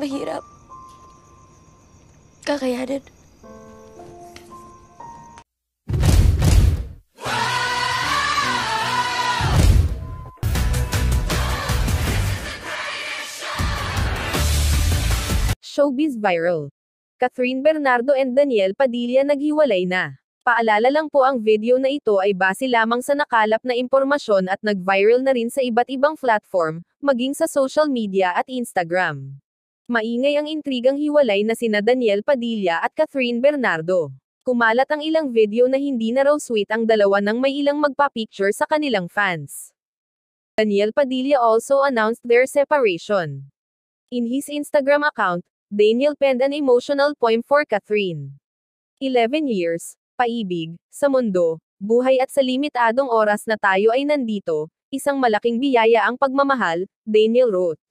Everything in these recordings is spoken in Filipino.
Mahirap. Kakayanin. Showbiz viral. Catherine Bernardo and Daniel Padilla naghiwalay na. Paalala lang po, ang video na ito ay base lamang sa nakalap na impormasyon at nag-viral na rin sa iba't ibang platform, maging sa social media at Instagram. Maingay ang intrigang hiwalay na sina Daniel Padilla at Catherine Bernardo. Kumalat ang ilang video na hindi na raw sweet ang dalawa nang may ilang magpa-picture sa kanilang fans. Daniel Padilla also announced their separation. In his Instagram account, Daniel penned an emotional poem for Catherine. 11 years, paibig, sa mundo, buhay at sa limitadong oras na tayo ay nandito, isang malaking biyaya ang pagmamahal, Daniel wrote.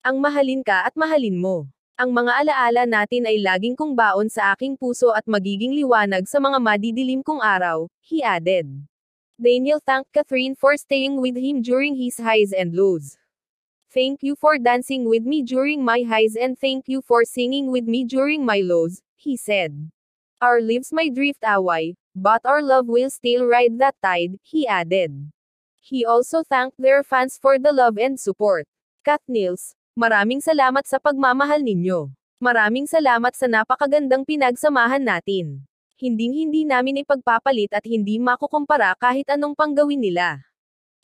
Ang mahalin ka at mahalin mo. Ang mga alaala natin ay laging kong baon sa aking puso at magiging liwanag sa mga madidilim kong araw, he added. Daniel thanked Catherine for staying with him during his highs and lows. Thank you for dancing with me during my highs and thank you for singing with me during my lows, he said. Our lives may drift away, but our love will still ride that tide, he added. He also thanked their fans for the love and support. Kat Niels, maraming salamat sa pagmamahal ninyo. Maraming salamat sa napakagandang pinagsamahan natin. Hinding-hindi namin ipagpapalit at hindi makukumpara kahit anong panggawin nila.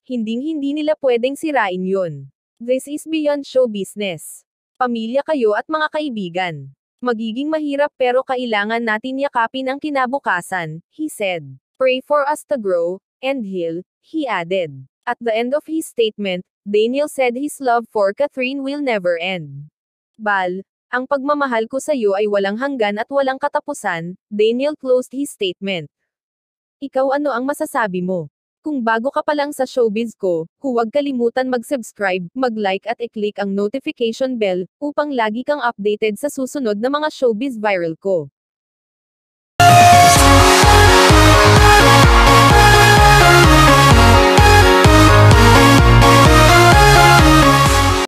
Hinding-hindi nila pwedeng sirain yun. This is beyond show business. Pamilya kayo at mga kaibigan. Magiging mahirap pero kailangan natin yakapin ang kinabukasan, he said. Pray for us to grow and heal, he added. At the end of his statement, Daniel said his love for Catherine will never end. Bal, ang pagmamahal ko sa iyo ay walang hanggan at walang katapusan, Daniel closed his statement. Ikaw, ano ang masasabi mo? Kung bago ka pa lang sa showbiz ko, huwag kalimutan mag-subscribe, mag-like at i-click ang notification bell, upang lagi kang updated sa susunod na mga showbiz viral ko.